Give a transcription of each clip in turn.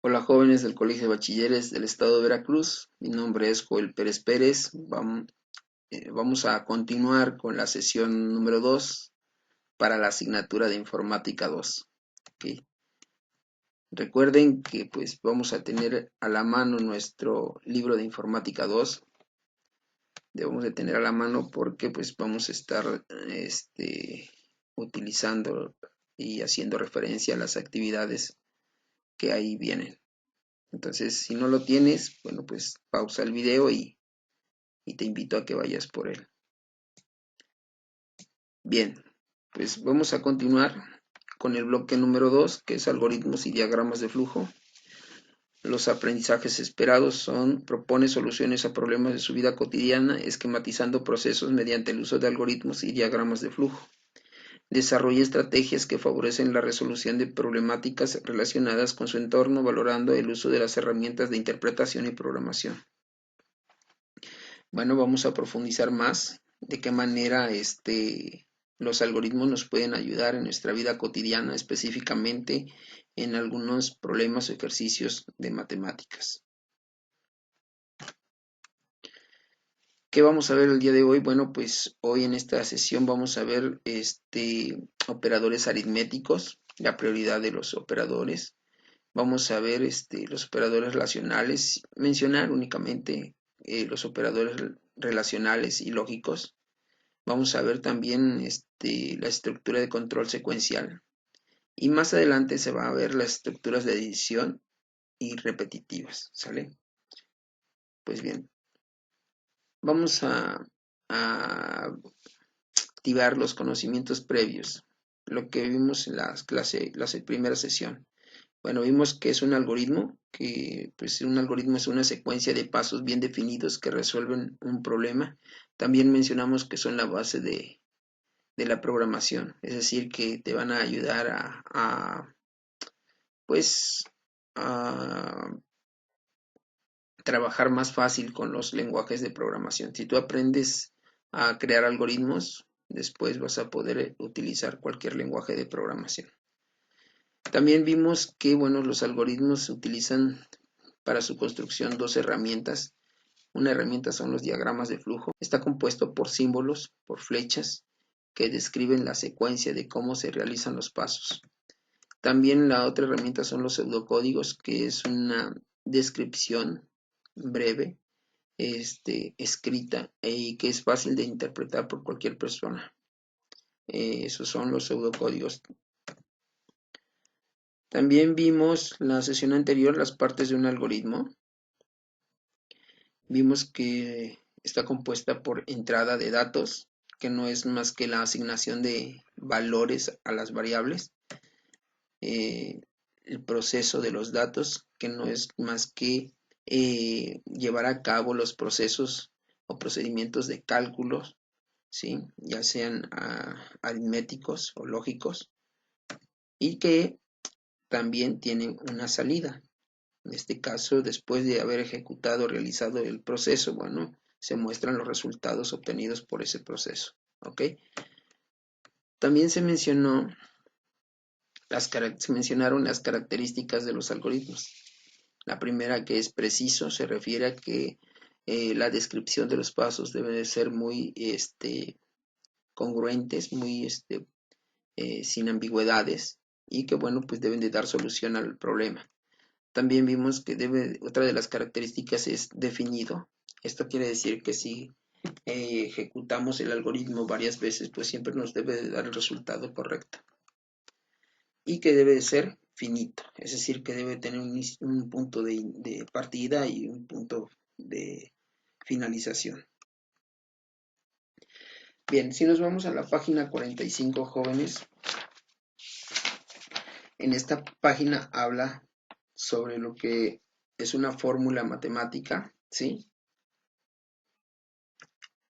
Hola jóvenes del Colegio de Bachilleres del Estado de Veracruz, mi nombre es Joel Pérez Pérez. Vamos a continuar con la sesión número 2 para la asignatura de Informática 2. ¿Ok? Recuerden que pues vamos a tener a la mano nuestro libro de Informática 2. Debemos de tener a la mano porque pues vamos a estar utilizando y haciendo referencia a las actividades que ahí vienen. Entonces, si no lo tienes, bueno, pues pausa el video y te invito a que vayas por él. Bien, pues vamos a continuar con el bloque número 2, que es algoritmos y diagramas de flujo. Los aprendizajes esperados son: propone soluciones a problemas de su vida cotidiana, esquematizando procesos mediante el uso de algoritmos y diagramas de flujo. Desarrolla estrategias que favorecen la resolución de problemáticas relacionadas con su entorno, valorando el uso de las herramientas de interpretación y programación. Bueno, vamos a profundizar más de qué manera los algoritmos nos pueden ayudar en nuestra vida cotidiana, específicamente en algunos problemas o ejercicios de matemáticas. ¿Qué vamos a ver el día de hoy? Bueno, pues hoy en esta sesión vamos a ver operadores aritméticos, la prioridad de los operadores. Vamos a ver los operadores relacionales, mencionar únicamente los operadores relacionales y lógicos. Vamos a ver también la estructura de control secuencial, y más adelante se va a ver las estructuras de adición y repetitivas, ¿sale? Pues bien, vamos a activar los conocimientos previos, lo que vimos en la primera sesión. Bueno, vimos que es un algoritmo, que pues un algoritmo es una secuencia de pasos bien definidos que resuelven un problema. También mencionamos que son la base de la programación, es decir, que te van a ayudar pues, a trabajar más fácil con los lenguajes de programación. Si tú aprendes a crear algoritmos, después vas a poder utilizar cualquier lenguaje de programación. También vimos que, bueno, los algoritmos se utilizan para su construcción dos herramientas. Una herramienta son los diagramas de flujo. Está compuesto por símbolos, por flechas, que describen la secuencia de cómo se realizan los pasos. También la otra herramienta son los pseudocódigos, que es una descripción breve, escrita, y que es fácil de interpretar por cualquier persona. Esos son los pseudocódigos. También vimos la sesión anterior las partes de un algoritmo. Vimos que está compuesta por entrada de datos, que no es más que la asignación de valores a las variables. El proceso de los datos, que no es más que llevar a cabo los procesos o procedimientos de cálculos, ¿sí? Ya sean aritméticos o lógicos, y que también tienen una salida. En este caso, después de haber ejecutado o realizado el proceso, bueno, se muestran los resultados obtenidos por ese proceso. ¿Ok? También se mencionaron las características de los algoritmos. La primera, que es preciso, se refiere a que la descripción de los pasos debe de ser muy congruentes, muy sin ambigüedades, y que, bueno, pues deben de dar solución al problema. También vimos que otra de las características es definido. Esto quiere decir que si ejecutamos el algoritmo varias veces, pues siempre nos debe de dar el resultado correcto. Y que debe de ser finito, es decir, que debe tener un punto de partida y un punto de finalización. Bien, si nos vamos a la página 45, jóvenes, en esta página habla sobre lo que es una fórmula matemática, ¿sí?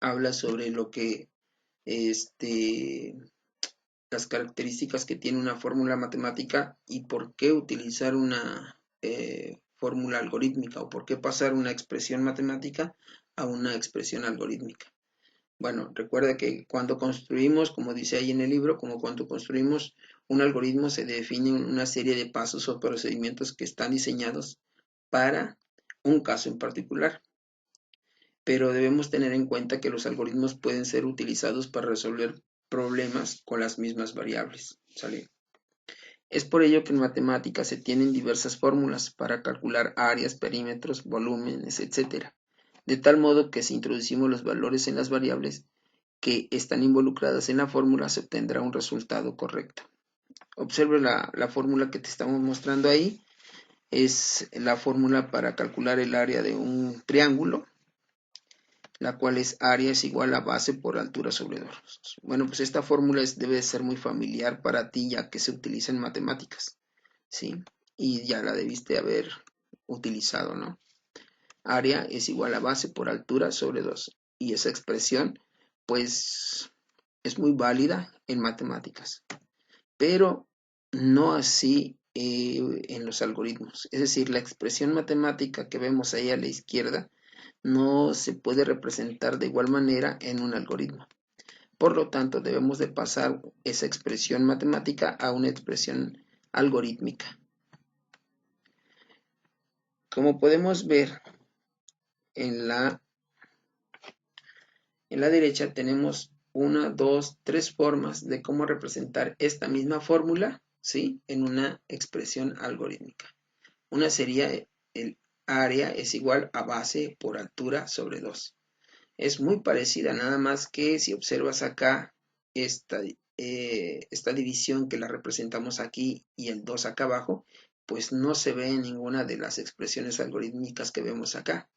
Habla sobre lo que las características que tiene una fórmula matemática y por qué utilizar una fórmula algorítmica, o por qué pasar una expresión matemática a una expresión algorítmica. Bueno, recuerda que cuando construimos, como dice ahí en el libro, como cuando construimos Un algoritmo se define en una serie de pasos o procedimientos que están diseñados para un caso en particular, pero debemos tener en cuenta que los algoritmos pueden ser utilizados para resolver problemas con las mismas variables, ¿sale? Es por ello que en matemáticas se tienen diversas fórmulas para calcular áreas, perímetros, volúmenes, etc. De tal modo que si introducimos los valores en las variables que están involucradas en la fórmula, se obtendrá un resultado correcto. Observe la fórmula que te estamos mostrando ahí. Es la fórmula para calcular el área de un triángulo, la cual es área es igual a base por altura sobre 2. Bueno, pues esta fórmula debe ser muy familiar para ti, ya que se utiliza en matemáticas, ¿sí? Y ya la debiste haber utilizado, ¿no? Área es igual a base por altura sobre 2. Y esa expresión, pues, es muy válida en matemáticas, pero no así en los algoritmos. Es decir, la expresión matemática que vemos ahí a la izquierda no se puede representar de igual manera en un algoritmo. Por lo tanto, debemos de pasar esa expresión matemática a una expresión algorítmica. Como podemos ver en la derecha tenemos una, dos, tres formas de cómo representar esta misma fórmula, ¿sí? En una expresión algorítmica. Una sería el área es igual a base por altura sobre 2. Es muy parecida, nada más que si observas acá esta división que la representamos aquí y el 2 acá abajo, pues no se ve en ninguna de las expresiones algorítmicas que vemos acá,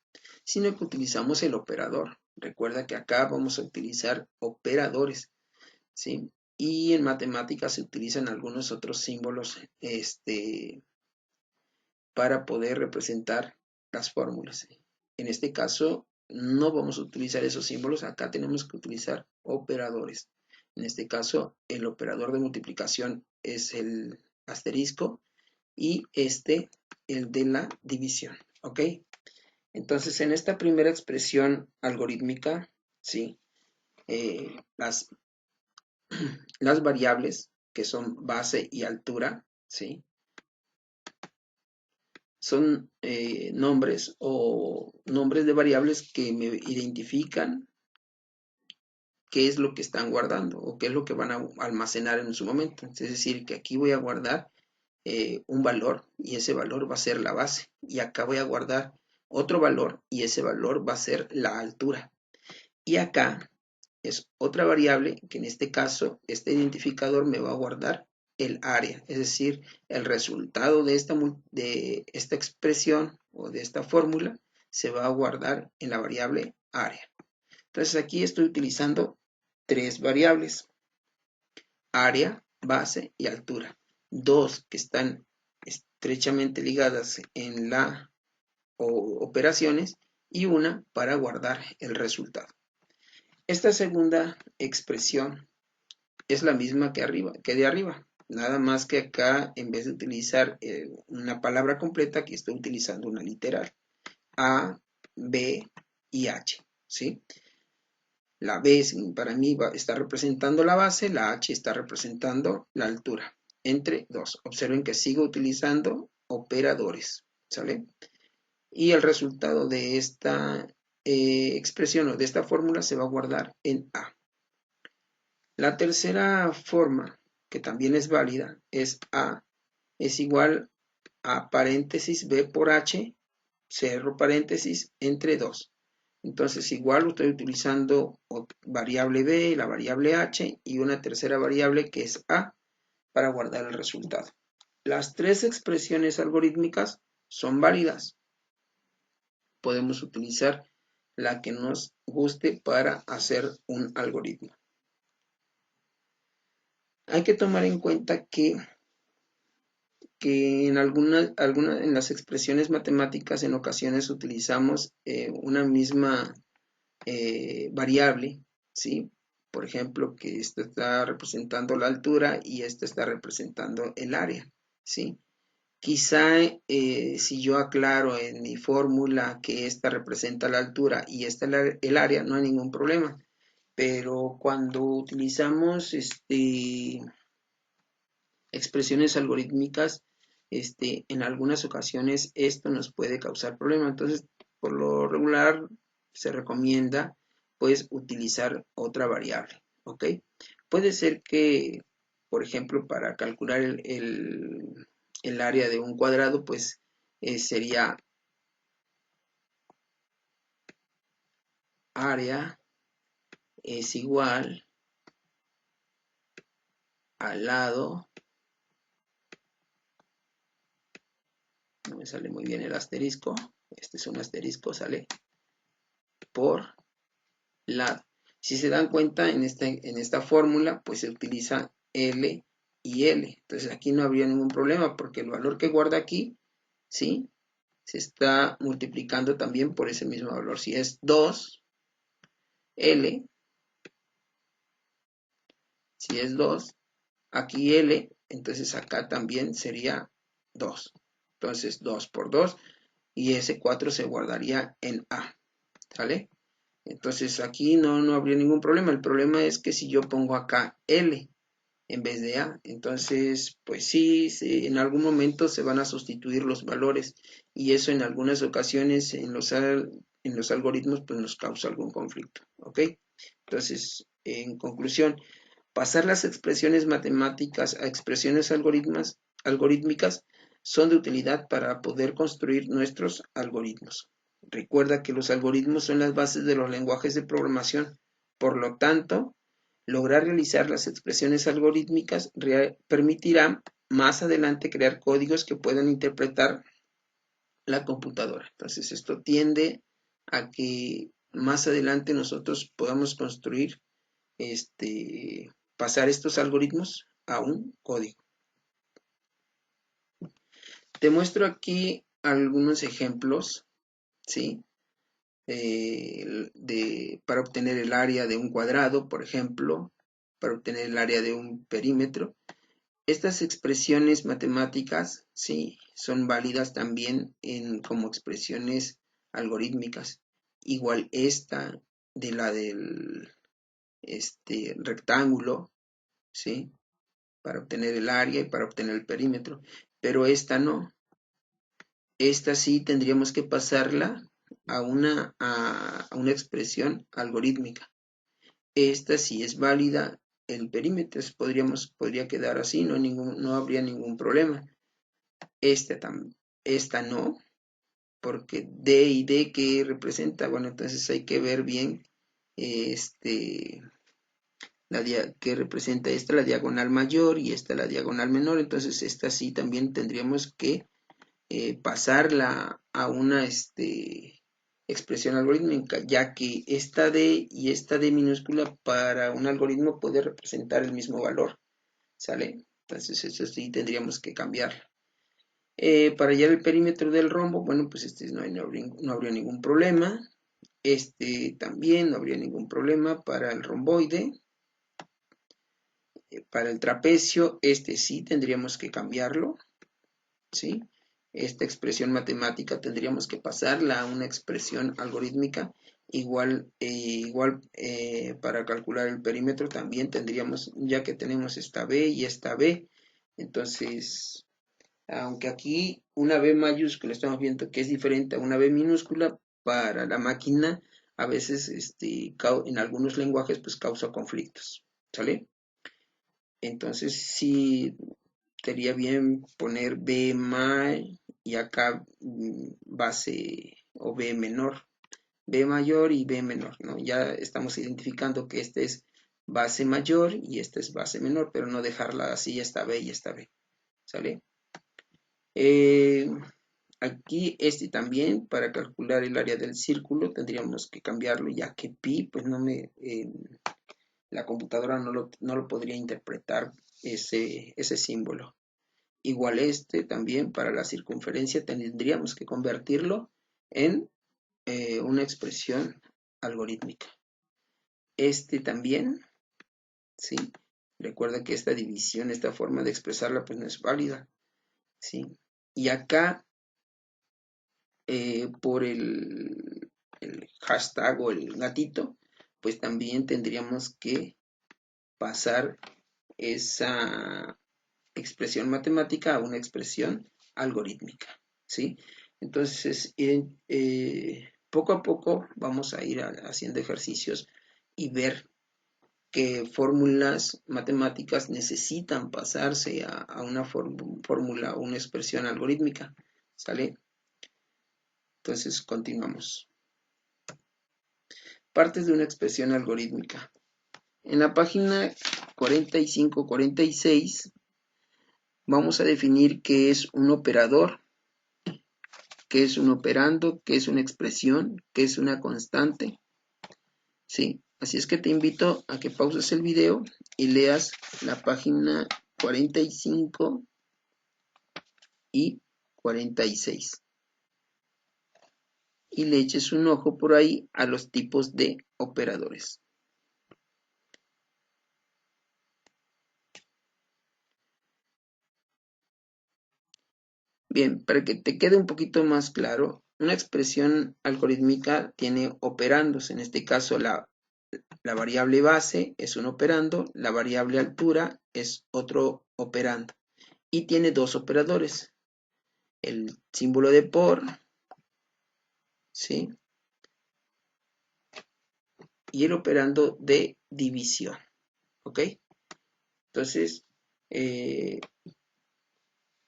sino que utilizamos el operador. Recuerda que acá vamos a utilizar operadores, ¿sí? Y en matemáticas se utilizan algunos otros símbolos para poder representar las fórmulas. En este caso, no vamos a utilizar esos símbolos, acá tenemos que utilizar operadores. En este caso, el operador de multiplicación es el asterisco y el de la división, ¿ok? Entonces, en esta primera expresión algorítmica, ¿sí? Las variables que son base y altura, ¿sí? Son nombres o nombres de variables que me identifican qué es lo que están guardando o qué es lo que van a almacenar en su momento. Es decir, que aquí voy a guardar un valor y ese valor va a ser la base. Y acá voy a guardar otro valor y ese valor va a ser la altura. Y acá es otra variable que en este caso este identificador me va a guardar el área, es decir, el resultado de esta expresión o de esta fórmula se va a guardar en la variable área. Entonces aquí estoy utilizando tres variables, área, base y altura. Dos que están estrechamente ligadas en la operaciones y una para guardar el resultado. Esta segunda expresión es la misma que de arriba, nada más que acá en vez de utilizar una palabra completa, aquí estoy utilizando una literal, A, B y H, ¿sí? La B para mí está representando la base, la H está representando la altura, entre dos. Observen que sigo utilizando operadores, ¿sale? Y el resultado de esta expresión o de esta fórmula se va a guardar en A. La tercera forma, que también es válida, es A es igual a paréntesis B por H, cerro paréntesis, entre 2. Entonces igual estoy utilizando variable B, la variable H y una tercera variable que es A para guardar el resultado. Las tres expresiones algorítmicas son válidas. Podemos utilizar la que nos guste para hacer un algoritmo. Hay que tomar en cuenta que en en las expresiones matemáticas en ocasiones utilizamos una misma variable, ¿sí? Por ejemplo, que esta está representando la altura y esta está representando el área, ¿sí? Quizá si yo aclaro en mi fórmula que esta representa la altura y esta el área, no hay ningún problema. Pero cuando utilizamos expresiones algorítmicas, en algunas ocasiones esto nos puede causar problemas. Entonces, por lo regular se recomienda pues utilizar otra variable, ¿ok? Puede ser que, por ejemplo, para calcular el área de un cuadrado, pues sería área es igual al lado, no me sale muy bien el asterisco, este es un asterisco, sale por lado. Si se dan cuenta, en esta fórmula, pues se utiliza L y L. Entonces aquí no habría ningún problema porque el valor que guarda aquí, ¿sí? Se está multiplicando también por ese mismo valor. Si es 2, L, si es 2, aquí L, entonces acá también sería 2. Entonces 2 por 2 y ese 4 se guardaría en A, ¿sale? Entonces aquí no habría ningún problema. El problema es que si yo pongo acá L en vez de A, entonces pues sí, en algún momento se van a sustituir los valores y eso en algunas ocasiones en los algoritmos pues nos causa algún conflicto, ¿ok? Entonces, en conclusión, pasar las expresiones matemáticas a expresiones algorítmicas son de utilidad para poder construir nuestros algoritmos. Recuerda que los algoritmos son las bases de los lenguajes de programación. Por lo tanto, lograr realizar las expresiones algorítmicas permitirá más adelante crear códigos que puedan interpretar la computadora. Entonces, esto tiende a que más adelante nosotros podamos construir pasar estos algoritmos a un código. Te muestro aquí algunos ejemplos, ¿sí? Para obtener el área de un cuadrado, por ejemplo, para obtener el área de un perímetro. Estas expresiones matemáticas, ¿sí? Son válidas también como expresiones algorítmicas. Igual esta de la del rectángulo, ¿sí? Para obtener el área y para obtener el perímetro, pero esta no. Esta sí tendríamos que pasarla a una expresión algorítmica. Esta sí es válida, el perímetro podría quedar así, no habría ningún problema. Esta no, porque D y D, ¿qué representa? Bueno, entonces hay que ver bien que representa esta la diagonal mayor y esta la diagonal menor, entonces esta sí también tendríamos que pasarla a una expresión algorítmica, ya que esta D y esta D minúscula para un algoritmo puede representar el mismo valor, ¿sale? Entonces eso sí tendríamos que cambiarlo. Para hallar el perímetro del rombo, bueno, pues no habría ningún problema. También no habría ningún problema para el romboide. Para el trapecio, sí tendríamos que cambiarlo, ¿sí? Esta expresión matemática tendríamos que pasarla a una expresión algorítmica. Igual para calcular el perímetro también tendríamos, ya que tenemos esta B y esta B, entonces, aunque aquí una B mayúscula estamos viendo que es diferente a una B minúscula, para la máquina a veces en algunos lenguajes pues causa conflictos, ¿sale? Entonces sí sería bien poner B mayor y acá base o B menor, B mayor y B menor, ¿no? Ya estamos identificando que este es base mayor y este es base menor, pero no dejarla así, esta B y esta B, ¿sale? Aquí también, para calcular el área del círculo, tendríamos que cambiarlo, ya que pi, pues la computadora no lo podría interpretar ese símbolo. Igual también para la circunferencia tendríamos que convertirlo en una expresión algorítmica. También, ¿sí? Recuerda que esta división, esta forma de expresarla, pues no es válida, ¿sí? Y acá, por el hashtag o el gatito, pues también tendríamos que pasar esa expresión matemática a una expresión algorítmica, ¿sí? Entonces, poco a poco vamos a ir haciendo ejercicios y ver que fórmulas matemáticas necesitan pasarse a una fórmula o una expresión algorítmica, ¿sale? Entonces, continuamos. Partes de una expresión algorítmica. En la página 45-46 vamos a definir qué es un operador, qué es un operando, qué es una expresión, qué es una constante, ¿sí? Así es que te invito a que pauses el video y leas la página 45 y 46 y le eches un ojo por ahí a los tipos de operadores. Bien, para que te quede un poquito más claro, una expresión algorítmica tiene operandos. En este caso, la variable base es un operando, la variable altura es otro operando. Y tiene dos operadores, el símbolo de por, ¿sí? Y el operando de división, ¿ok? Entonces,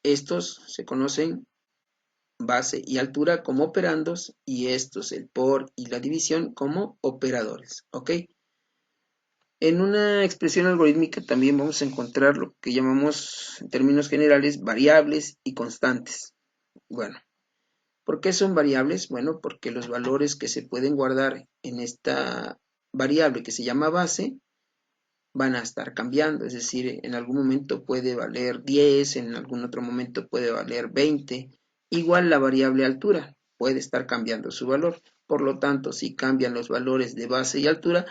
estos se conocen base y altura como operandos y estos, el por y la división, como operadores, ¿ok? En una expresión algorítmica también vamos a encontrar lo que llamamos en términos generales variables y constantes. Bueno, ¿por qué son variables? Bueno, porque los valores que se pueden guardar en esta variable que se llama base van a estar cambiando, es decir, en algún momento puede valer 10, en algún otro momento puede valer 20, igual la variable altura puede estar cambiando su valor, por lo tanto, si cambian los valores de base y altura,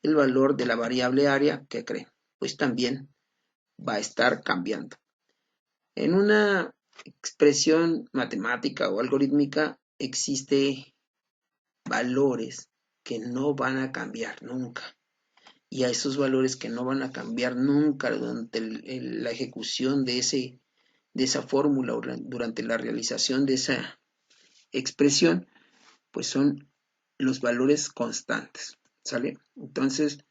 el valor de la variable área, ¿qué creen? Pues también va a estar cambiando. En una expresión matemática o algorítmica existe valores que no van a cambiar nunca. Y a esos valores que no van a cambiar nunca durante la ejecución de esa fórmula o durante la realización de esa expresión, pues son los valores constantes, ¿sale? Entonces,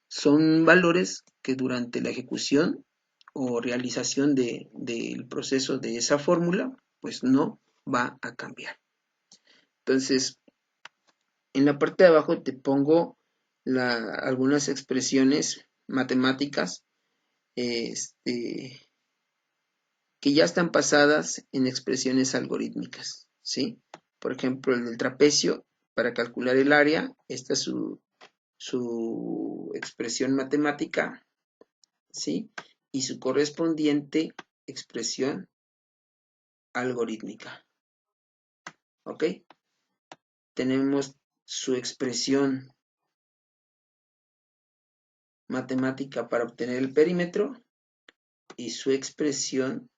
son valores que durante la ejecución o realización del proceso de esa fórmula, pues no va a cambiar. Entonces, en la parte de abajo te pongo algunas expresiones matemáticas que ya están pasadas en expresiones algorítmicas, ¿sí? Por ejemplo, el del trapecio, para calcular el área, esta es su expresión matemática, ¿sí? Y su correspondiente expresión algorítmica, ¿ok? Tenemos su expresión matemática para obtener el perímetro y su expresión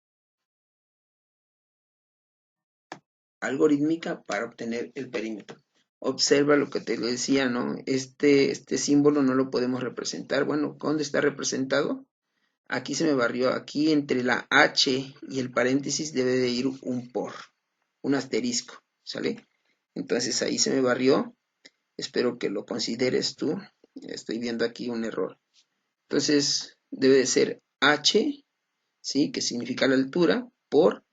algorítmica para obtener el perímetro. Observa lo que te decía, ¿no? Este símbolo no lo podemos representar. Bueno, ¿dónde está representado? Aquí se me barrió. Aquí entre la H y el paréntesis debe de ir un por, un asterisco, ¿sale? Entonces ahí se me barrió. Espero que lo consideres tú. Estoy viendo aquí un error. Entonces debe de ser H, ¿sí? Que significa la altura, por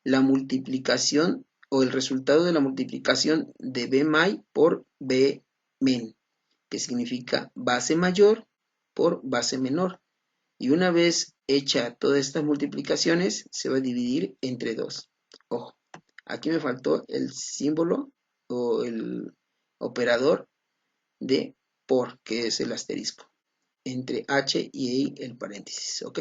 la multiplicación o el resultado de la multiplicación de Bmi por Bmin, que significa base mayor por base menor. Y una vez hecha todas estas multiplicaciones, se va a dividir entre 2. Ojo, aquí me faltó el símbolo o el operador de por, que es el asterisco, entre h y el paréntesis, ¿ok?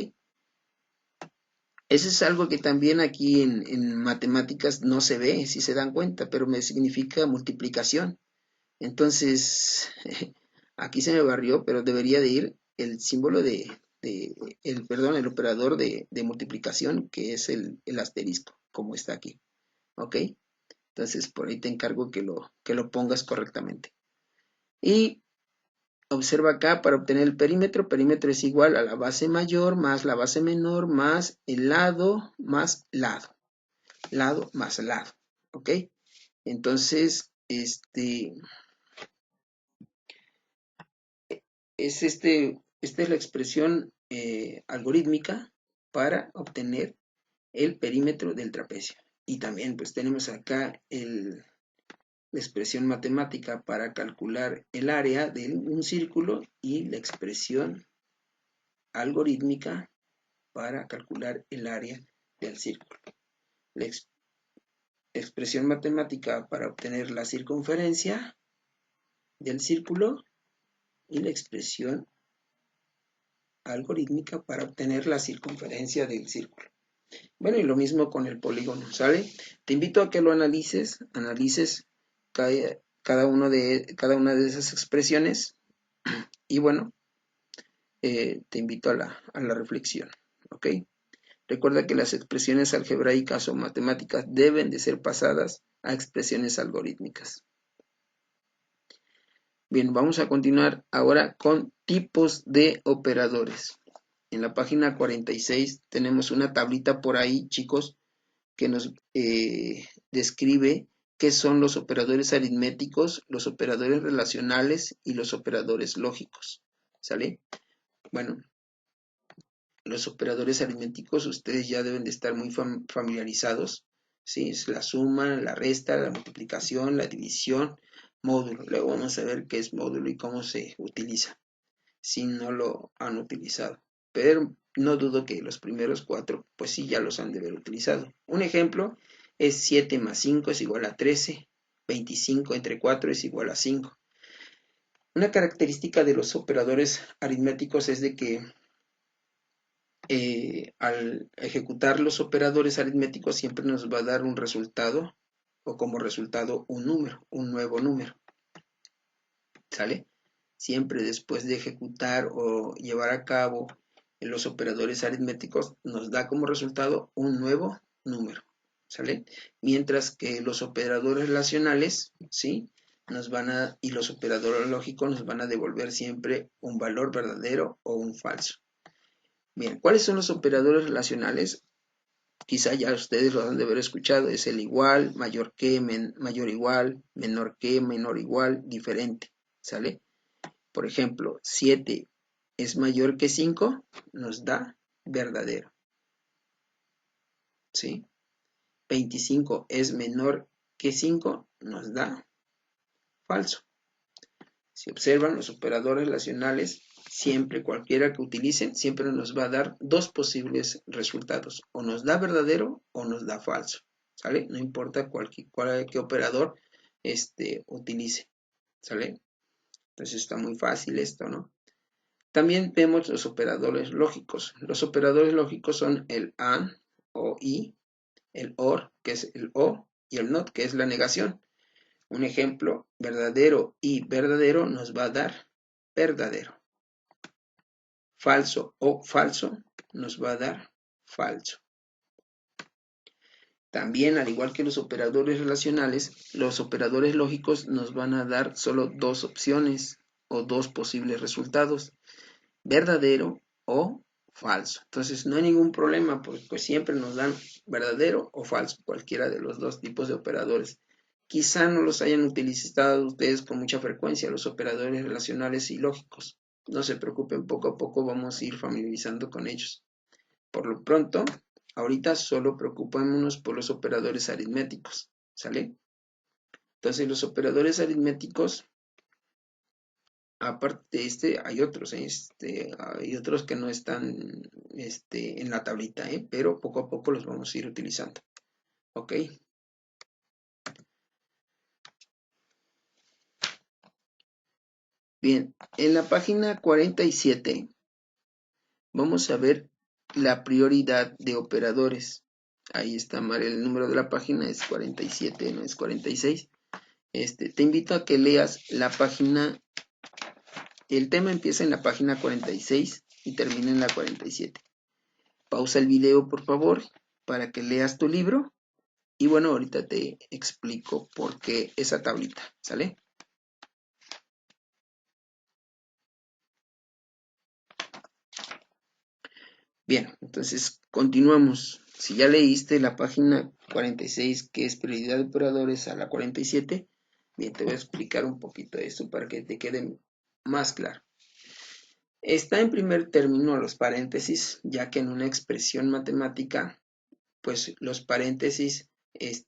Eso es algo que también aquí en matemáticas no se ve, si se dan cuenta, pero me significa multiplicación. Entonces, aquí se me barrió, pero debería de ir el símbolo el operador de multiplicación, que es el asterisco, como está aquí. ¿Ok? Entonces, por ahí te encargo que lo pongas correctamente. Y Observa acá, para obtener el perímetro es igual a la base mayor más la base menor más el lado más lado. Lado más lado. ¿Ok? Entonces, esta es la expresión algorítmica para obtener el perímetro del trapecio. Y también pues tenemos acá la expresión matemática para calcular el área de un círculo y la expresión algorítmica para calcular el área del círculo. La expresión matemática para obtener la circunferencia del círculo y la expresión algorítmica para obtener la circunferencia del círculo. Bueno, y lo mismo con el polígono, ¿sale? Te invito a que lo analices cada una de esas expresiones y bueno, te invito a la reflexión, ¿ok? Recuerda que las expresiones algebraicas o matemáticas deben de ser pasadas a expresiones algorítmicas. Bien, vamos a continuar ahora con tipos de operadores. En la página 46 tenemos una tablita por ahí, chicos, que nos describe qué son los operadores aritméticos, los operadores relacionales y los operadores lógicos. ¿Sale? Bueno, los operadores aritméticos ustedes ya deben de estar muy familiarizados. ¿Sí? Es la suma, la resta, la multiplicación, la división, módulo. Luego vamos a ver qué es módulo y cómo se utiliza, si no lo han utilizado. Pero no dudo que los primeros 4, pues sí, ya los han de haber utilizado. Un ejemplo es 7 más 5 es igual a 13, 25 entre 4 es igual a 5. Una característica de los operadores aritméticos es de que al ejecutar los operadores aritméticos siempre nos va a dar un resultado o como resultado un número, un nuevo número. ¿Sale? Siempre después de ejecutar o llevar a cabo los operadores aritméticos nos da como resultado un nuevo número. ¿Sale? Mientras que los operadores relacionales, ¿sí? Y los operadores lógicos nos van a devolver siempre un valor verdadero o un falso. Bien, ¿cuáles son los operadores relacionales? Quizá ya ustedes lo han de haber escuchado, es el igual, mayor que, mayor igual, menor que, menor igual, diferente, ¿sale? Por ejemplo, 7 es mayor que 5, nos da verdadero, ¿sí? 25 es menor que 5, nos da falso. Si observan los operadores relacionales, siempre cualquiera que utilicen, siempre nos va a dar dos posibles resultados. O nos da verdadero o nos da falso. ¿Sale? No importa qué operador utilice. ¿Sale? Entonces está muy fácil esto, ¿no? También vemos los operadores lógicos. Los operadores lógicos son el AND o I, el OR, que es el O, y el NOT, que es la negación. Un ejemplo, verdadero y verdadero nos va a dar verdadero. Falso o falso nos va a dar falso. También, al igual que los operadores relacionales, los operadores lógicos nos van a dar solo dos opciones o dos posibles resultados, verdadero o falso. Entonces no hay ningún problema porque pues, siempre nos dan verdadero o falso, cualquiera de los dos tipos de operadores. Quizá no los hayan utilizado ustedes con mucha frecuencia, los operadores relacionales y lógicos. No se preocupen, poco a poco vamos a ir familiarizando con ellos. Por lo pronto, ahorita solo preocupémonos por los operadores aritméticos, ¿sale? Entonces los operadores aritméticos, aparte de hay otros, hay otros que no están en la tablita, pero poco a poco los vamos a ir utilizando, ¿ok? Bien, en la página 47 vamos a ver la prioridad de operadores. Ahí está mal, el número de la página es 47, no es 46. Te invito a que leas la página, el tema empieza en la página 46 y termina en la 47. Pausa el video, por favor, para que leas tu libro. Y bueno, ahorita te explico por qué esa tablita, ¿sale? Bien, entonces continuamos. Si ya leíste la página 46, que es prioridad de operadores, a la 47, bien, te voy a explicar un poquito esto para que te quede más claro. Está en primer término los paréntesis, ya que en una expresión matemática, pues los paréntesis eh,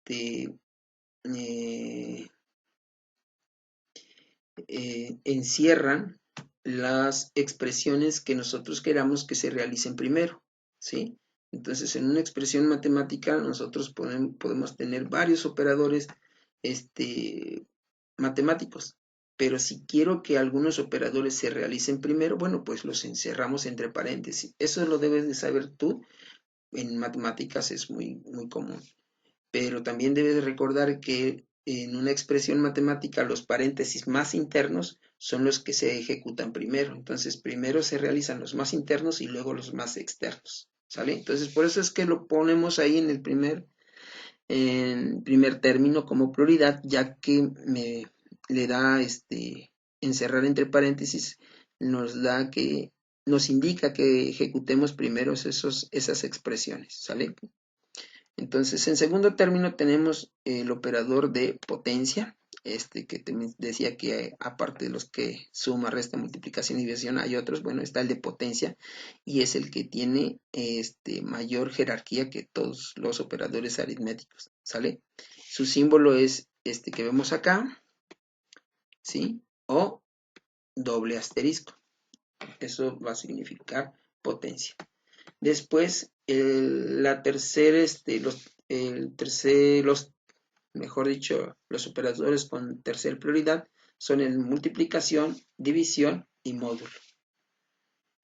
encierran las expresiones que nosotros queramos que se realicen primero, ¿sí? Entonces, en una expresión matemática, nosotros podemos tener varios operadores matemáticos, pero si quiero que algunos operadores se realicen primero, bueno, pues los encerramos entre paréntesis. Eso lo debes de saber tú, en matemáticas es muy común. Pero también debes recordar que en una expresión matemática los paréntesis más internos son los que se ejecutan primero. Entonces, primero se realizan los más internos y luego los más externos. ¿Sale? Entonces, por eso es que lo ponemos ahí en primer término como prioridad, ya que le da encerrar entre paréntesis, nos indica que ejecutemos primero esas expresiones. ¿Sale? Entonces, en segundo término tenemos el operador de potencia, que te decía que aparte de los que suma, resta, multiplicación y división, hay otros. Bueno, está el de potencia y es el que tiene mayor jerarquía que todos los operadores aritméticos, ¿sale? Su símbolo es este que vemos acá, ¿sí? O doble asterisco. Eso va a significar potencia. Después, mejor dicho, los operadores con tercera prioridad son el multiplicación, división y módulo.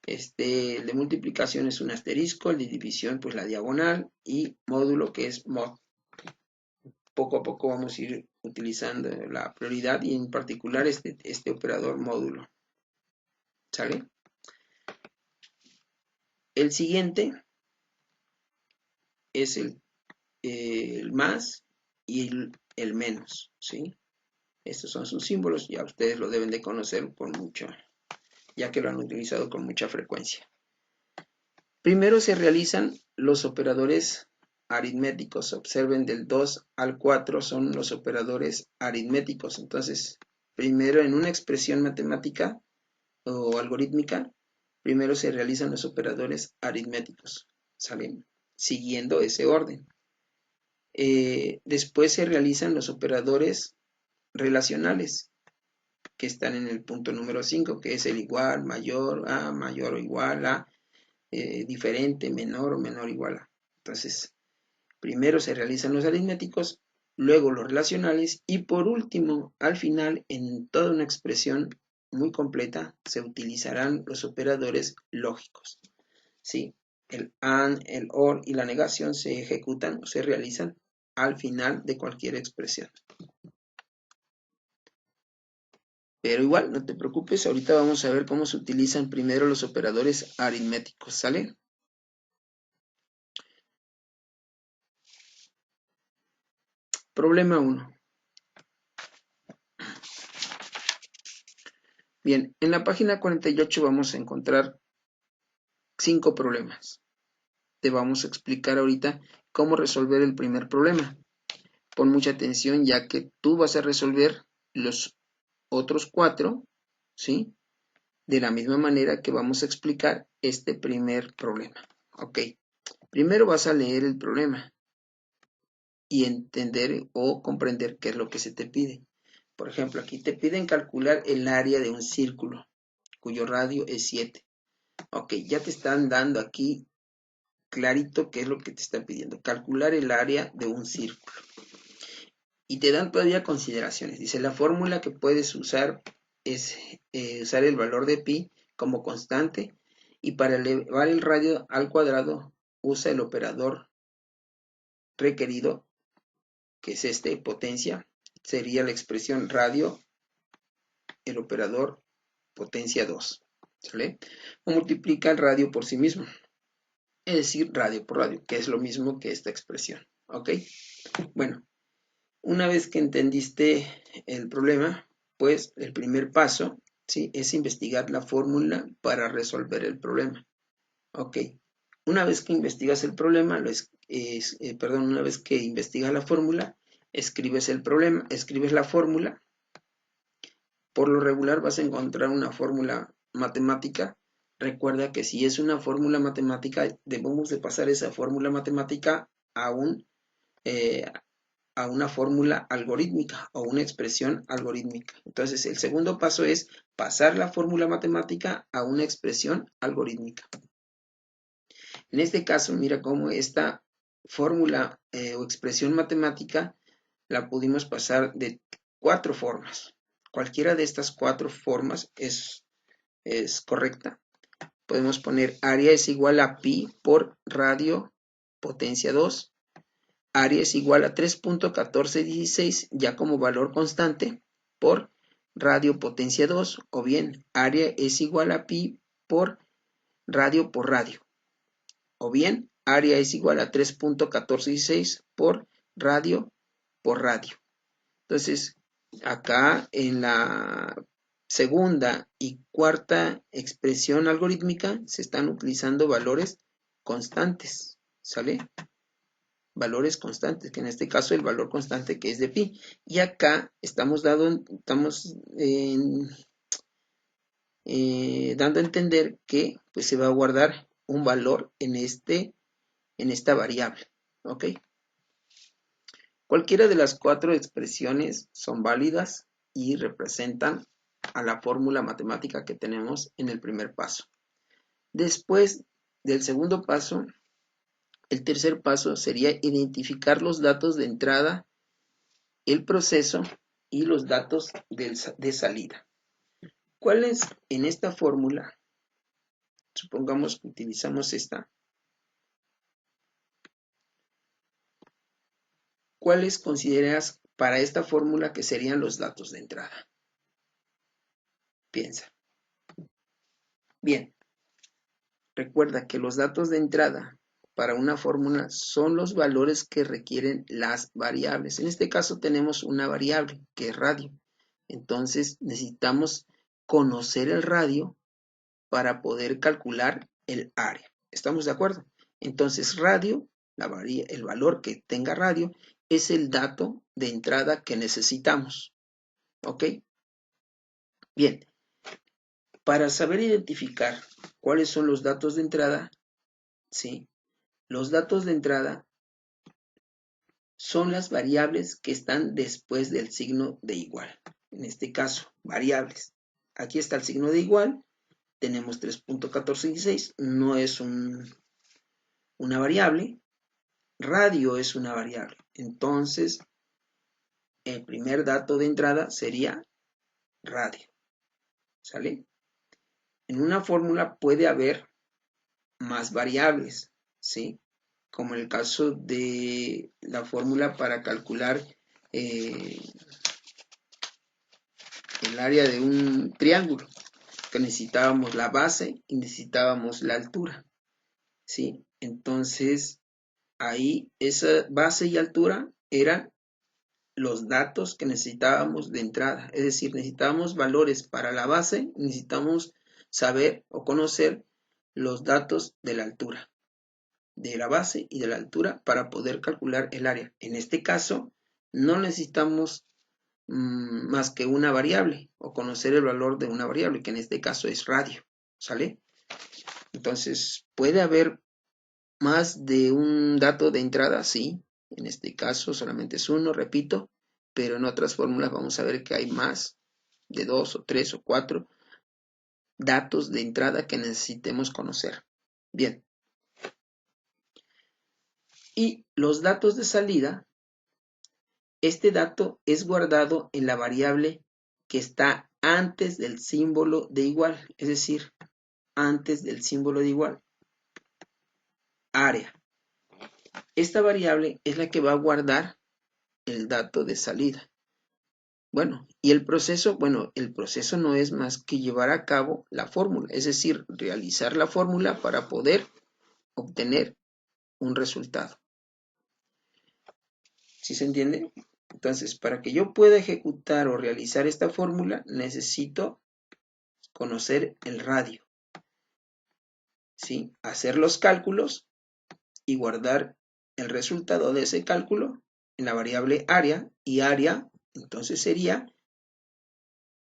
El de multiplicación es un asterisco, el de división pues la diagonal y módulo que es mod. Poco a poco vamos a ir utilizando la prioridad y en particular este operador módulo. ¿Sale? El siguiente es el más y el menos, ¿sí? Estos son sus símbolos, ya ustedes lo deben de conocer por mucho, ya que lo han utilizado con mucha frecuencia. Primero se realizan los operadores aritméticos. Observen, del 2 al 4 son los operadores aritméticos. Entonces, primero en una expresión matemática o algorítmica, primero se realizan los operadores aritméticos, ¿salen? Siguiendo ese orden. Después se realizan los operadores relacionales, que están en el punto número 5, que es el igual, mayor o igual a, diferente, menor o menor o igual a. Entonces, primero se realizan los aritméticos, luego los relacionales y por último, al final, en toda una expresión muy completa, se utilizarán los operadores lógicos. ¿Sí? El AND, el OR y la negación se ejecutan o se realizan al final de cualquier expresión. Pero igual, no te preocupes, ahorita vamos a ver cómo se utilizan primero los operadores aritméticos, ¿sale? Problema 1. Bien, en la página 48 vamos a encontrar 5 problemas. Te vamos a explicar ahorita cómo resolver el primer problema. Pon mucha atención ya que tú vas a resolver los otros 4, ¿sí? De la misma manera que vamos a explicar este primer problema. Ok, primero vas a leer el problema y entender o comprender qué es lo que se te pide. Por ejemplo, aquí te piden calcular el área de un círculo, cuyo radio es 7. Ok, ya te están dando aquí clarito qué es lo que te están pidiendo. Calcular el área de un círculo. Y te dan todavía consideraciones. Dice, la fórmula que puedes usar es usar el valor de pi como constante y para elevar el radio al cuadrado usa el operador requerido, que es potencia. Sería la expresión radio, el operador potencia 2. ¿Sale? O multiplica el radio por sí mismo. Es decir, radio por radio, que es lo mismo que esta expresión. ¿Ok? Bueno, una vez que entendiste el problema, pues el primer paso, ¿sí?, es investigar la fórmula para resolver el problema. Ok, Una vez que investigas el problema, una vez que investigas la fórmula, escribes el problema, escribes la fórmula. Por lo regular vas a encontrar una fórmula matemática. Recuerda que si es una fórmula matemática, debemos de pasar esa fórmula matemática eh, a una fórmula algorítmica o una expresión algorítmica. Entonces, el segundo paso es pasar la fórmula matemática a una expresión algorítmica. En este caso, mira cómo esta fórmula o expresión matemática la pudimos pasar de 4 formas. Cualquiera de estas 4 formas es correcta. Podemos poner área es igual a pi por radio potencia 2. Área es igual a 3.1416 ya como valor constante por radio potencia 2. O bien área es igual a pi por radio. O bien área es igual a 3.1416 por radio. Entonces, acá en la segunda y cuarta expresión algorítmica se están utilizando valores constantes, ¿sale? Valores constantes, que en este caso el valor constante que es de pi. Y acá estamos dando a entender que pues, se va a guardar un valor en esta variable, ¿ok? Cualquiera de las 4 expresiones son válidas y representan a la fórmula matemática que tenemos en el primer paso. Después del segundo paso, el tercer paso sería identificar los datos de entrada, el proceso y los datos de salida. ¿Cuáles en esta fórmula? Supongamos que utilizamos esta. ¿Cuáles consideras para esta fórmula que serían los datos de entrada? Piensa. Bien, recuerda que los datos de entrada para una fórmula son los valores que requieren las variables. En este caso tenemos una variable que es radio. Entonces necesitamos conocer el radio para poder calcular el área. ¿Estamos de acuerdo? Entonces radio, el valor que tenga radio, es el dato de entrada que necesitamos. ¿Ok? Bien, para saber identificar cuáles son los datos de entrada, ¿sí? Los datos de entrada son las variables que están después del signo de igual. En este caso, variables. Aquí está el signo de igual. Tenemos 3.1416. No es una variable. Radio es una variable. Entonces, el primer dato de entrada sería radio. ¿Sale? En una fórmula puede haber más variables, ¿sí? Como en el caso de la fórmula para calcular el área de un triángulo, que necesitábamos la base y necesitábamos la altura, ¿sí? Entonces, ahí esa base y altura eran los datos que necesitábamos de entrada, es decir, necesitábamos valores para la base, necesitamos saber o conocer los datos de la altura, de la base y de la altura para poder calcular el área. En este caso, no necesitamos más que una variable o conocer el valor de una variable, que en este caso es radio, ¿sale? Entonces, ¿puede haber más de un dato de entrada? Sí, en este caso solamente es uno, repito, pero en otras fórmulas vamos a ver que hay más de 2 o 3 o 4 datos de entrada que necesitemos conocer. Bien. Y los datos de salida, este dato es guardado en la variable que está antes del símbolo de igual, es decir, antes del símbolo de igual, área. Esta variable es la que va a guardar el dato de salida. Bueno, y el proceso no es más que llevar a cabo la fórmula, es decir, realizar la fórmula para poder obtener un resultado. ¿Sí se entiende? Entonces, para que yo pueda ejecutar o realizar esta fórmula, necesito conocer el radio. ¿sí? Hacer los cálculos y guardar el resultado de ese cálculo en la variable área, y área entonces sería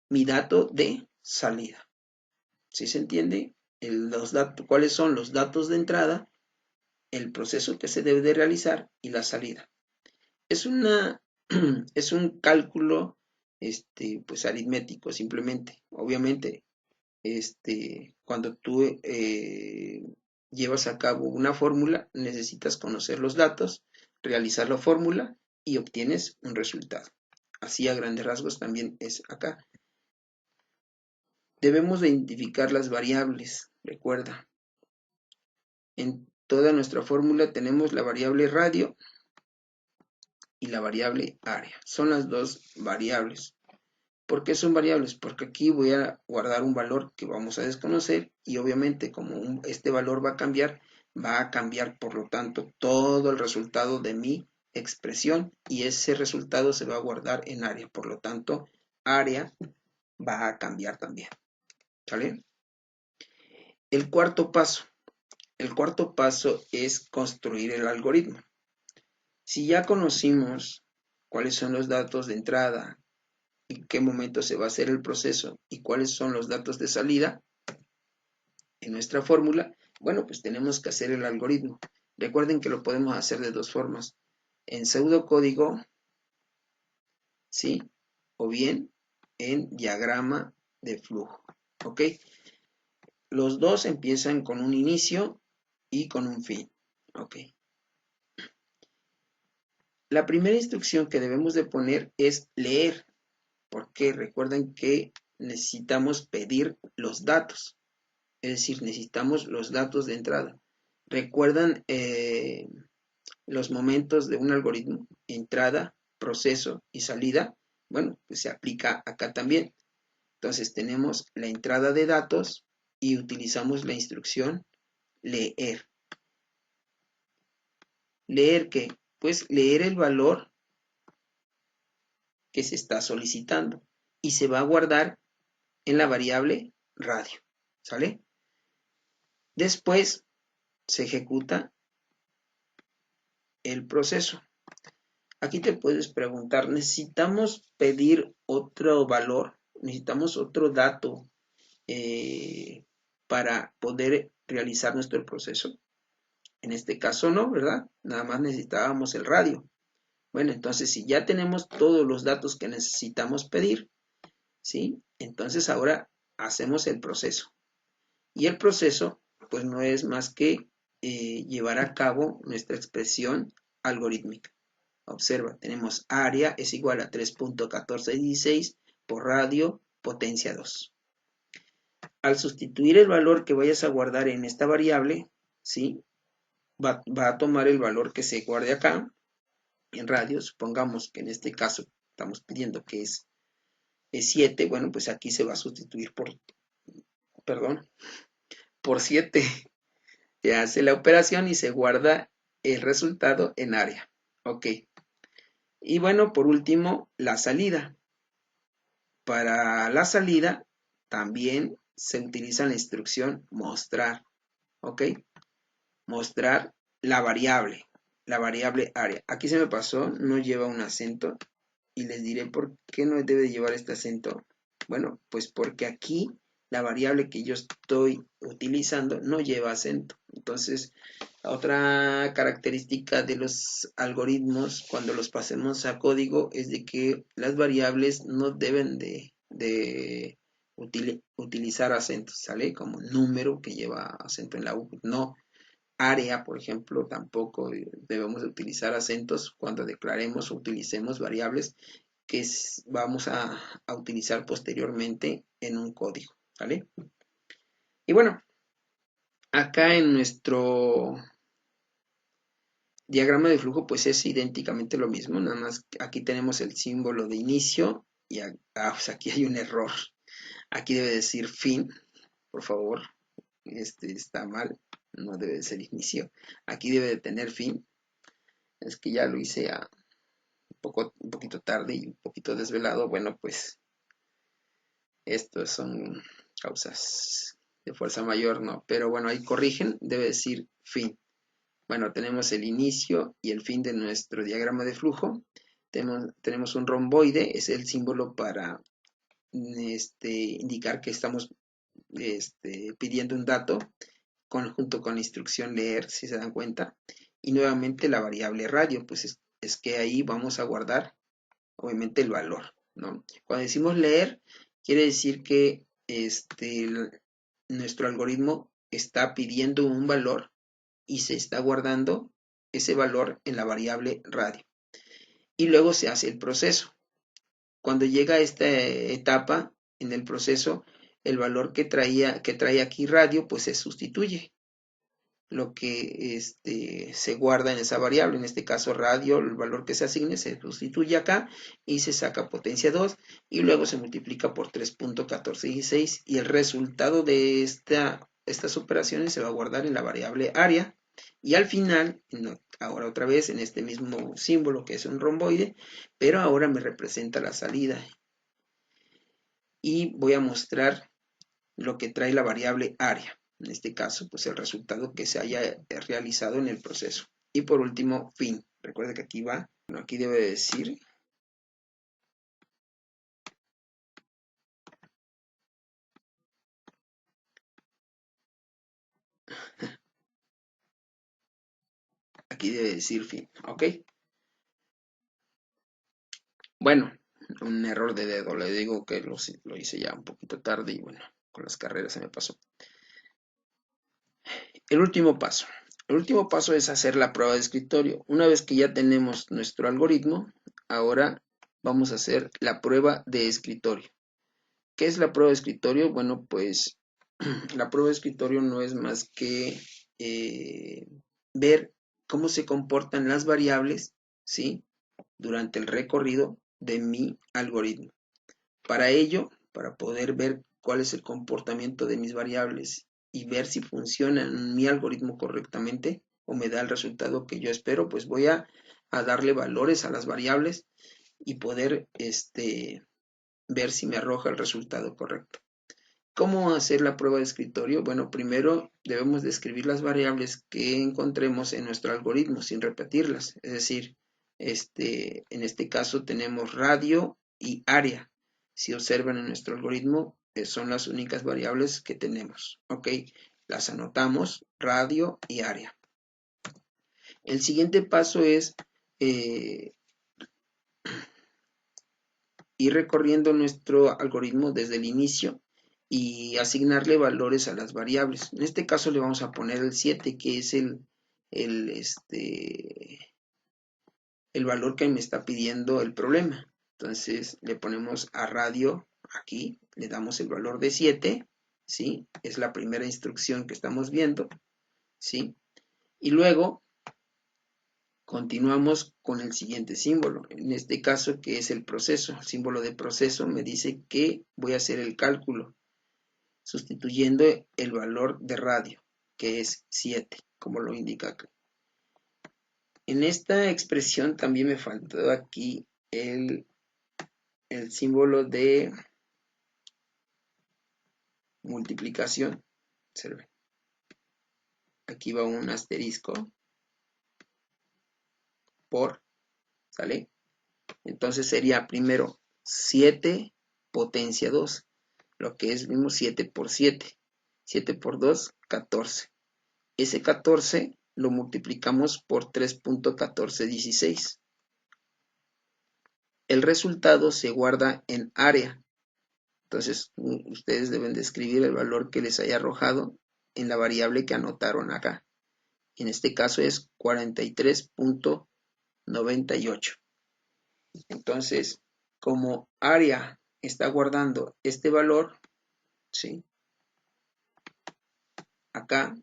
mi dato de salida. ¿Sí se entiende? ¿Cuáles son los datos de entrada, el proceso que se debe de realizar y la salida? Es es un cálculo pues aritmético simplemente. Obviamente, cuando tú llevas a cabo una fórmula, necesitas conocer los datos, realizar la fórmula y obtienes un resultado. Así a grandes rasgos también es acá. Debemos de identificar las variables, recuerda. En toda nuestra fórmula tenemos la variable radio y la variable área. Son las dos variables. ¿Por qué son variables? Porque aquí voy a guardar un valor que vamos a desconocer y obviamente como este valor va a cambiar por lo tanto todo el resultado de mi expresión y ese resultado se va a guardar en área. Por lo tanto, área va a cambiar también. ¿Sale? El cuarto paso. El cuarto paso es construir el algoritmo. Si ya conocimos cuáles son los datos de entrada, en qué momento se va a hacer el proceso y cuáles son los datos de salida en nuestra fórmula, bueno, pues tenemos que hacer el algoritmo. Recuerden que lo podemos hacer de dos formas, en pseudocódigo, ¿sí? O bien en diagrama de flujo, ¿ok? Los dos empiezan con un inicio y con un fin, ¿ok? La primera instrucción que debemos de poner es leer, porque recuerden que necesitamos pedir los datos, es decir, necesitamos los datos de entrada. ¿Recuerdan los momentos de un algoritmo? Entrada, proceso y salida. Bueno, pues se aplica acá también. Entonces tenemos la entrada de datos y utilizamos la instrucción leer. ¿Leer qué? Pues leer el valor que se está solicitando y se va a guardar en la variable radio, ¿sale? Después se ejecuta el proceso. Aquí te puedes preguntar, ¿necesitamos pedir otro valor? ¿Necesitamos otro dato para poder realizar nuestro proceso? En este caso no, ¿verdad? Nada más necesitábamos el radio. Bueno, entonces si ya tenemos todos los datos que necesitamos pedir, ¿sí? Entonces ahora hacemos el proceso. Y el proceso, pues no es más que llevar a cabo nuestra expresión algorítmica. Observa, tenemos área es igual a 3.1416 por radio potencia 2. Al sustituir el valor que vayas a guardar en esta variable, ¿sí? Va a tomar el valor que se guarde acá en radio. Supongamos que en este caso estamos pidiendo que es 7. Bueno, pues aquí se va a sustituir por 7. Se hace la operación y se guarda el resultado en área. Ok. Y bueno, por último, la salida. Para la salida también se utiliza la instrucción mostrar. ¿Ok? Mostrar la variable área. Aquí se me pasó, no lleva un acento y les diré por qué no debe llevar este acento. Bueno, pues porque aquí la variable que yo estoy utilizando no lleva acento. Entonces, otra característica de los algoritmos cuando los pasemos a código es de que las variables no deben de utilizar acentos, ¿sale? Como número que lleva acento en la U. No, área, por ejemplo, tampoco debemos utilizar acentos cuando declaremos o utilicemos variables que vamos a utilizar posteriormente en un código, ¿vale? Y bueno, acá en nuestro diagrama de flujo pues es idénticamente lo mismo, nada más aquí tenemos el símbolo de inicio y pues aquí hay un error. Aquí debe decir fin, por favor, está mal, no debe de ser inicio. Aquí debe de tener fin. Es que ya lo hice un poquito tarde y un poquito desvelado. Bueno, pues estos son causas de fuerza mayor no, pero bueno, ahí corrigen, debe decir fin. Bueno, tenemos el inicio y el fin de nuestro diagrama de flujo. Tenemos un romboide, es el símbolo para indicar que estamos pidiendo un dato junto con la instrucción leer, si se dan cuenta. Y nuevamente la variable radio, pues es que ahí vamos a guardar obviamente el valor, ¿no? Cuando decimos leer, quiere decir que nuestro algoritmo está pidiendo un valor y se está guardando ese valor en la variable radio. Y luego se hace el proceso. Cuando llega a esta etapa en el proceso, el valor que trae aquí radio, pues se sustituye lo que se guarda en esa variable, en este caso radio, el valor que se asigne se sustituye acá y se saca potencia 2 y luego se multiplica por 3.1416 y el resultado de estas operaciones se va a guardar en la variable área y al final, ahora otra vez en este mismo símbolo que es un romboide, pero ahora me representa la salida y voy a mostrar lo que trae la variable área. En este caso, pues el resultado que se haya realizado en el proceso. Y por último, fin. Recuerda que aquí va, bueno, aquí debe decir aquí debe decir fin, ¿ok? Bueno, un error de dedo, le digo que lo hice ya un poquito tarde y bueno, con las carreras se me pasó. El último paso. El último paso es hacer la prueba de escritorio. Una vez que ya tenemos nuestro algoritmo, ahora vamos a hacer la prueba de escritorio. ¿Qué es la prueba de escritorio? Bueno, pues la prueba de escritorio no es más que ver cómo se comportan las variables, ¿sí? Durante el recorrido de mi algoritmo. Para ello, para poder ver cuál es el comportamiento de mis variables y ver si funciona mi algoritmo correctamente o me da el resultado que yo espero, pues voy a darle valores a las variables y poder ver si me arroja el resultado correcto. ¿Cómo hacer la prueba de escritorio? Bueno, primero debemos describir las variables que encontremos en nuestro algoritmo sin repetirlas. Es decir, en este caso tenemos radio y área. Si observan en nuestro algoritmo, son las únicas variables que tenemos. Ok, las anotamos, radio y área. El siguiente paso es ir recorriendo nuestro algoritmo desde el inicio y asignarle valores a las variables. En este caso le vamos a poner el 7, que es el, el valor que me está pidiendo el problema. Entonces le ponemos a radio aquí, le damos el valor de 7, ¿sí? Es la primera instrucción que estamos viendo, ¿sí? Y luego continuamos con el siguiente símbolo, en este caso que es el proceso. El símbolo de proceso me dice que voy a hacer el cálculo sustituyendo el valor de radio, que es 7, como lo indica acá. En esta expresión también me faltó aquí el símbolo de multiplicación. Observen. Aquí va un asterisco por, ¿sale? Entonces sería primero 7 potencia 2, lo que es mismo 7 por 7. 7 por 2, 14. Ese 14 lo multiplicamos por 3.1416. El resultado se guarda en área. Entonces, ustedes deben de escribir el valor que les haya arrojado en la variable que anotaron acá. En este caso es 43.98. Entonces, como área está guardando este valor, ¿sí? Acá,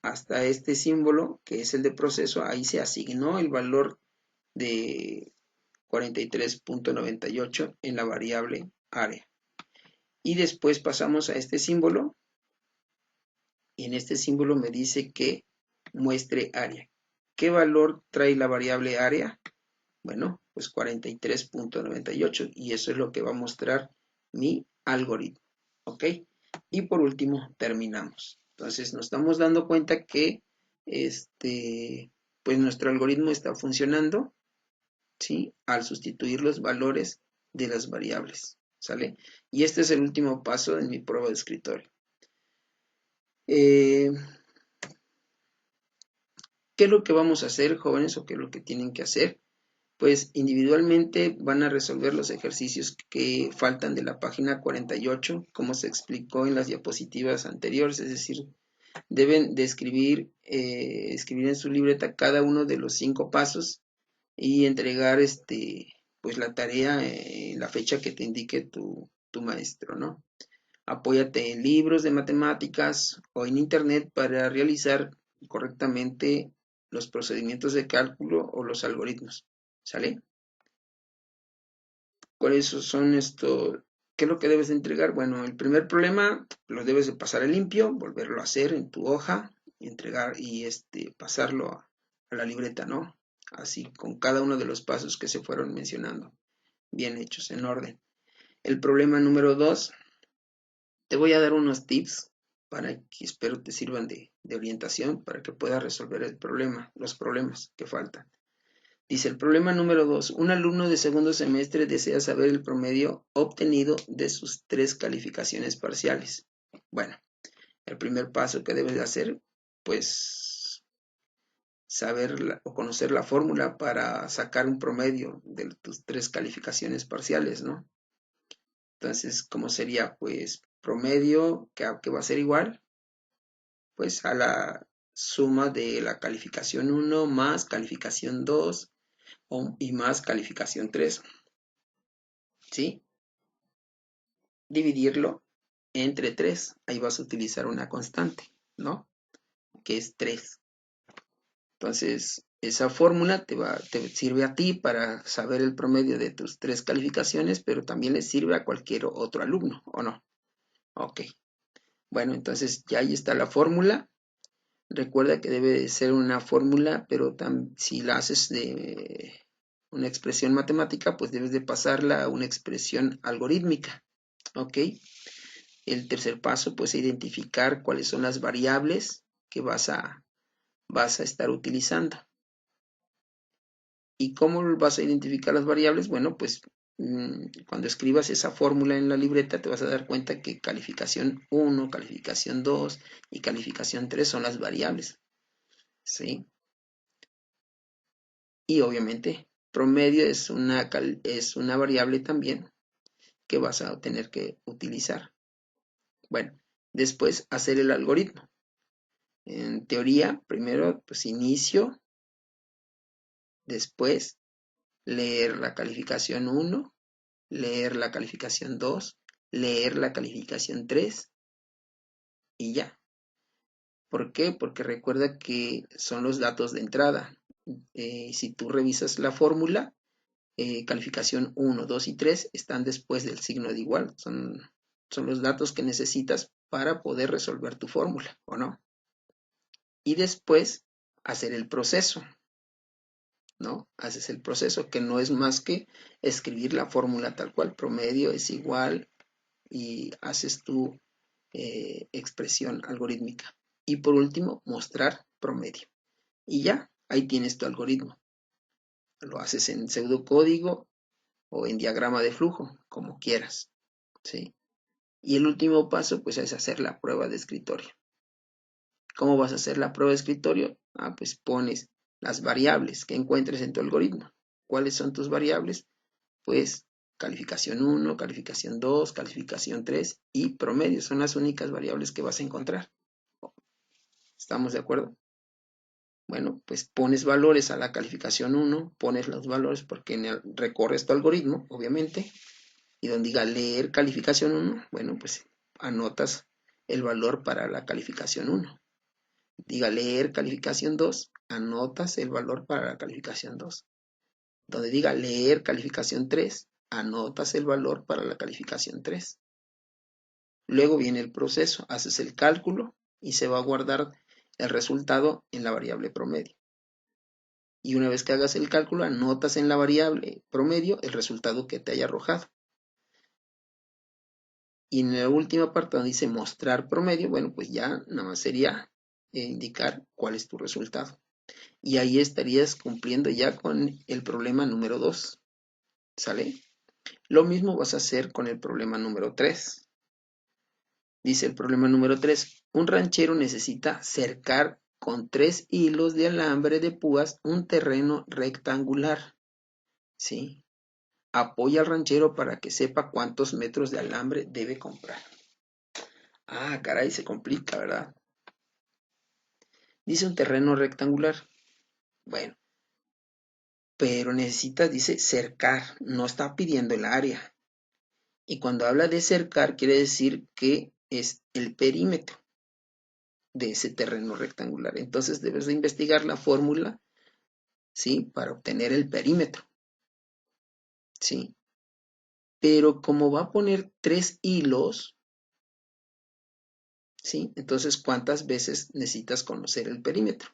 hasta este símbolo, que es el de proceso, ahí se asignó el valor de 43.98 en la variable área. Y después pasamos a este símbolo, y en este símbolo me dice que muestre área. ¿Qué valor trae la variable área? Bueno, pues 43.98 y eso es lo que va a mostrar mi algoritmo. ¿Ok? y por último terminamos. Entonces nos estamos dando cuenta que pues nuestro algoritmo está funcionando, ¿sí? Al sustituir los valores de las variables, ¿sale? Y este es el último paso en mi prueba de escritorio. ¿Qué es lo que vamos a hacer, jóvenes, o qué es lo que tienen que hacer? Pues individualmente van a resolver los ejercicios que faltan de la página 48, como se explicó en las diapositivas anteriores, es decir, deben de escribir en su libreta cada uno de los 5 pasos y entregar pues la tarea en la fecha que te indique tu maestro, ¿no? Apóyate en libros de matemáticas o en internet para realizar correctamente los procedimientos de cálculo o los algoritmos, ¿sale? ¿Cuáles son esto? ¿Qué es lo que debes de entregar? Bueno, el primer problema lo debes de pasar a limpio, volverlo a hacer en tu hoja, entregar y pasarlo a la libreta, ¿no? Así con cada uno de los pasos que se fueron mencionando, bien hechos, en orden. El problema número 2, te voy a dar unos tips para que espero te sirvan de orientación para que puedas resolver el problema, los problemas que faltan. Dice el problema número 2. Un alumno de segundo semestre desea saber el promedio obtenido de sus 3 calificaciones parciales. Bueno, el primer paso que debes de hacer, pues saber o conocer la fórmula para sacar un promedio de tus 3 calificaciones parciales, ¿no? Entonces, ¿cómo sería? Pues promedio, que va a ser igual, pues a la suma de la calificación 1 más calificación 2 y más calificación 3, ¿sí? Dividirlo entre 3. Ahí vas a utilizar una constante, ¿no? Que es 3. Entonces, esa fórmula te sirve a ti para saber el promedio de tus 3 calificaciones, pero también le sirve a cualquier otro alumno, ¿o no? Ok. Bueno, entonces ya ahí está la fórmula. Recuerda que debe de ser una fórmula, pero si la haces de una expresión matemática, pues debes de pasarla a una expresión algorítmica, ¿ok? El tercer paso, pues, es identificar cuáles son las variables que vas a estar utilizando. ¿Y cómo vas a identificar las variables? Bueno, pues cuando escribas esa fórmula en la libreta te vas a dar cuenta que calificación 1, calificación 2 y calificación 3 son las variables, ¿sí? Y obviamente promedio es una variable también que vas a tener que utilizar. Bueno, después hacer el algoritmo. En teoría, primero, pues inicio, después leer la calificación 1, leer la calificación 2, leer la calificación 3 y ya. ¿Por qué? Porque recuerda que son los datos de entrada. Si tú revisas la fórmula, calificación 1, 2 y 3 están después del signo de igual. Son los datos que necesitas para poder resolver tu fórmula, ¿o no? Y después hacer el proceso, ¿no? Haces el proceso, que no es más que escribir la fórmula tal cual, promedio es igual, y haces tu expresión algorítmica. Y por último, mostrar promedio. Y ya, ahí tienes tu algoritmo. Lo haces en pseudocódigo o en diagrama de flujo, como quieras, ¿sí? Y el último paso, pues, es hacer la prueba de escritorio. ¿Cómo vas a hacer la prueba de escritorio? Pues pones las variables que encuentres en tu algoritmo. ¿Cuáles son tus variables? Pues calificación 1, calificación 2, calificación 3 y promedio. Son las únicas variables que vas a encontrar. ¿Estamos de acuerdo? Bueno, pues pones valores a la calificación 1, pones los valores porque recorres tu algoritmo, obviamente, y donde diga leer calificación 1, bueno, pues anotas el valor para la calificación 1. Diga leer calificación 2, anotas el valor para la calificación 2. Donde diga leer calificación 3, anotas el valor para la calificación 3. Luego viene el proceso, haces el cálculo y se va a guardar el resultado en la variable promedio. Y una vez que hagas el cálculo, anotas en la variable promedio el resultado que te haya arrojado. Y en la última parte donde dice mostrar promedio, bueno, pues ya nada más sería indicar cuál es tu resultado. Y ahí estarías cumpliendo ya con el problema número 2. ¿Sale? Lo mismo vas a hacer con el problema número 3. Dice el problema número 3. Un ranchero necesita cercar con 3 hilos de alambre de púas un terreno rectangular. ¿Sí? Apoya al ranchero para que sepa cuántos metros de alambre debe comprar. Ah, caray, se complica, ¿verdad? Dice un terreno rectangular. Bueno, pero necesita, dice, cercar. No está pidiendo el área. Y cuando habla de cercar, quiere decir que es el perímetro de ese terreno rectangular. Entonces debes de investigar la fórmula, ¿sí? Para obtener el perímetro, ¿sí? Pero como va a poner 3 hilos, ¿sí? Entonces, ¿cuántas veces necesitas conocer el perímetro?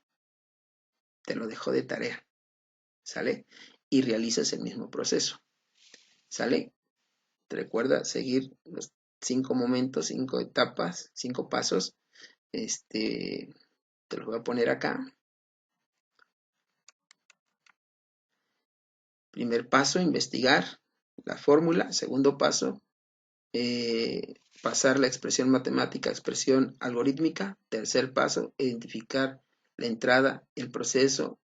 Te lo dejo de tarea, ¿sale? Y realizas el mismo proceso, ¿sale? Te recuerda seguir los 5 momentos, 5 etapas, 5 pasos. Te los voy a poner acá. Primer paso, investigar la fórmula. Segundo paso, pasar la expresión matemática a expresión algorítmica. Tercer paso, identificar la entrada, el proceso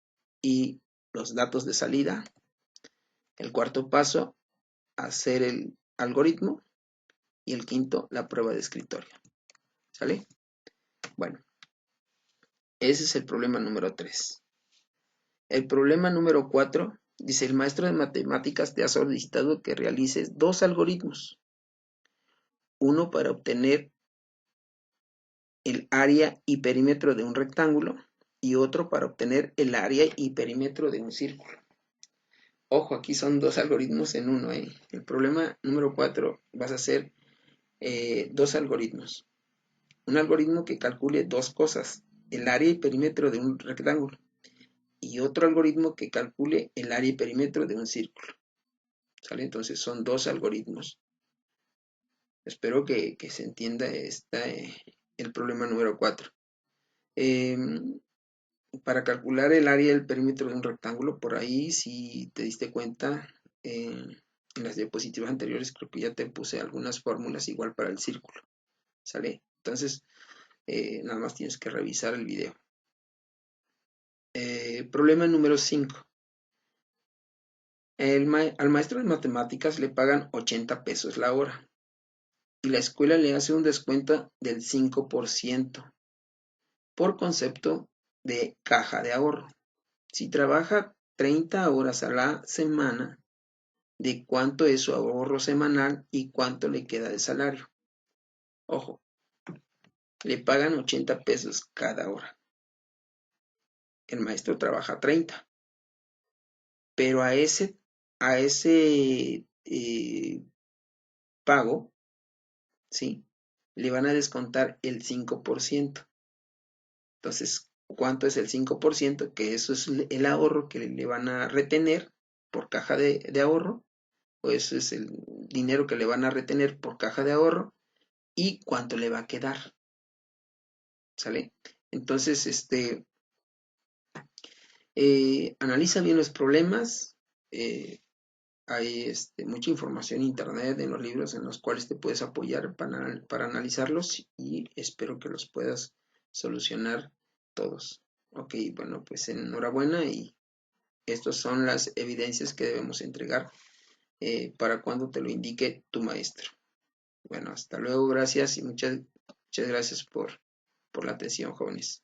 y los datos de salida. El cuarto paso, hacer el algoritmo. Y el quinto, la prueba de escritorio. ¿Sale? Bueno, ese es el problema número 3. El problema número 4 dice: el maestro de matemáticas te ha solicitado que realices 2 algoritmos. Uno para obtener el área y perímetro de un rectángulo y otro para obtener el área y perímetro de un círculo. Ojo, aquí son 2 algoritmos en uno. El problema número 4 vas a hacer 2 algoritmos. Un algoritmo que calcule 2 cosas: el área y perímetro de un rectángulo, y otro algoritmo que calcule el área y perímetro de un círculo. ¿Sale? Entonces son 2 algoritmos. Espero que se entienda el problema número 4. Para calcular el área del perímetro de un rectángulo, por ahí, si te diste cuenta, en las diapositivas anteriores creo que ya te puse algunas fórmulas igual para el círculo. ¿Sale? Entonces, nada más tienes que revisar el video. Problema número 5. Al maestro de matemáticas le pagan 80 pesos la hora y la escuela le hace un descuento del 5% por concepto de caja de ahorro. Si trabaja 30 horas a la semana, ¿de cuánto es su ahorro semanal y cuánto le queda de salario? Ojo, le pagan 80 pesos cada hora. El maestro trabaja 30, pero a ese pago, ¿sí? Le van a descontar el 5%. Entonces, ¿cuánto es el 5%? Que eso es el ahorro que le van a retener por caja de ahorro, o eso es el dinero que le van a retener por caja de ahorro, y cuánto le va a quedar. ¿Sale? Entonces, analiza bien los problemas. Hay mucha información en internet, en los libros en los cuales te puedes apoyar para analizarlos, y espero que los puedas solucionar todos. Ok, bueno, pues enhorabuena, y estas son las evidencias que debemos entregar para cuando te lo indique tu maestro. Bueno, hasta luego, gracias, y muchas gracias por la atención, jóvenes.